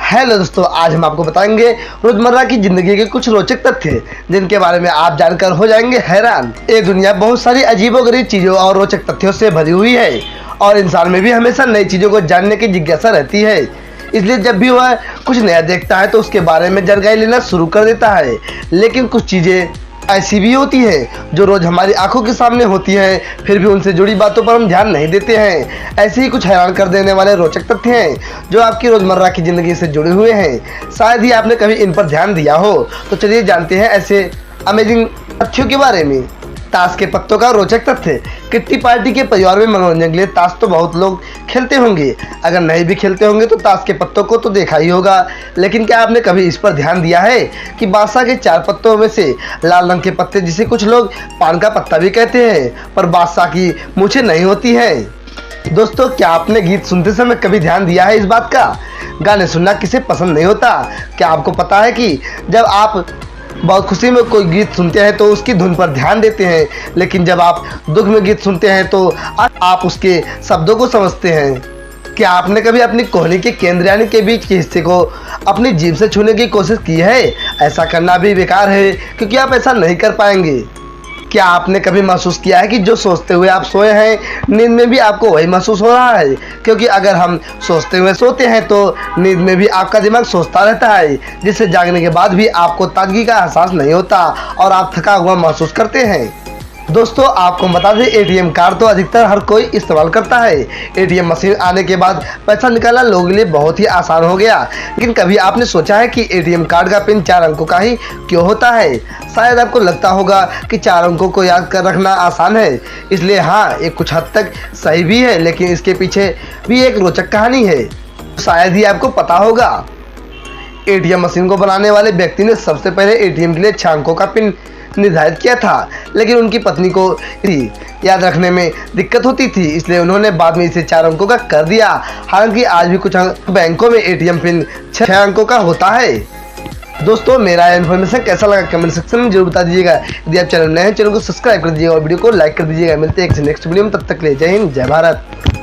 Hello दोस्तों, आज हम आपको बताएंगे रोजमर्रा की जिंदगी के कुछ रोचक तथ्य जिनके बारे में आप जानकर हो जाएंगे हैरान। ये दुनिया बहुत सारी अजीबोगरीब चीजों और रोचक तथ्यों से भरी हुई है और इंसान में भी हमेशा नई चीजों को जानने की जिज्ञासा रहती है। इसलिए जब भी वह कुछ नया देखता है तो उसके बारे में जानकारी लेना शुरू कर देता है। लेकिन कुछ चीजें ऐसी भी होती है जो रोज हमारी आंखों के सामने होती है, फिर भी उनसे जुड़ी बातों पर हम ध्यान नहीं देते हैं। ऐसे ही कुछ हैरान कर देने वाले रोचक तथ्य हैं जो आपकी रोजमर्रा की जिंदगी से जुड़े हुए हैं। शायद ही आपने कभी इन पर ध्यान दिया हो। तो चलिए जानते हैं ऐसे अमेजिंग तथ्यों के बारे में। ताश के पत्तों का रोचक तथ्य। किट्टी पार्टी के परिवार में मनोरंजन के लिए ताश तो बहुत लोग खेलते होंगे, अगर नहीं भी खेलते होंगे तो ताश के पत्तों को तो देखा ही होगा। लेकिन क्या आपने कभी इस पर ध्यान दिया है कि बादशाह के 4 पत्तों में से लाल रंग के पत्ते, जिसे कुछ लोग पान का पत्ता भी कहते हैं, पर बादशाह की मूछें नहीं होती हैं। दोस्तों, क्या आपने गीत सुनते समय कभी ध्यान दिया है इस बात का? गाने सुनना किसे पसंद नहीं होता? क्या आपको पता है कि जब आप बहुत खुशी में कोई गीत सुनते हैं तो उसकी धुन पर ध्यान देते हैं, लेकिन जब आप दुख में गीत सुनते हैं तो आप उसके शब्दों को समझते हैं। क्या आपने कभी अपनी कोहनी के केंद्र यानी के बीच के हिस्से को अपनी जीभ से छूने की कोशिश की है? ऐसा करना भी बेकार है क्योंकि आप ऐसा नहीं कर पाएंगे। क्या आपने कभी महसूस किया है कि जो सोचते हुए आप सोए हैं, नींद में भी आपको वही महसूस हो रहा है? क्योंकि अगर हम सोचते हुए सोते हैं तो नींद में भी आपका दिमाग सोचता रहता है, जिससे जागने के बाद भी आपको ताजगी का एहसास नहीं होता और आप थका हुआ महसूस करते हैं। दोस्तों, आपको बता दें, एटीएम कार्ड तो अधिकतर हर कोई इस्तेमाल करता है। एटीएम मशीन आने के बाद पैसा निकालना लोगों के लिए बहुत ही आसान हो गया। लेकिन कभी आपने सोचा है कि एटीएम कार्ड का पिन 4 अंकों का ही क्यों होता है? शायद आपको लगता होगा कि 4 अंकों को याद कर रखना आसान है, इसलिए हाँ, ये कुछ हद तक सही भी है, लेकिन इसके पीछे भी एक रोचक कहानी है। शायद ही आपको पता होगा। एटीएम मशीन को बनाने वाले व्यक्ति ने सबसे पहले एटीएम के लिए 6 अंकों का पिन निर्धारित किया था, लेकिन उनकी पत्नी को याद रखने में दिक्कत होती थी, इसलिए उन्होंने बाद में इसे 4 अंकों का कर दिया। हालांकि आज भी कुछ बैंकों में एटीएम पिन 6 अंकों का होता है। दोस्तों, मेरा इन्फॉर्मेशन कैसा लगा कमेंट सेक्शन में जरूर बता दीजिएगा। यदि आप चैनल नए हैं, चैनल को सब्सक्राइब कर दीजिएगा और वीडियो को लाइक कर दीजिएगा। मिलते हैं एक नेक्स्ट वीडियो में, तब तक के लिए जय हिंद, जय भारत।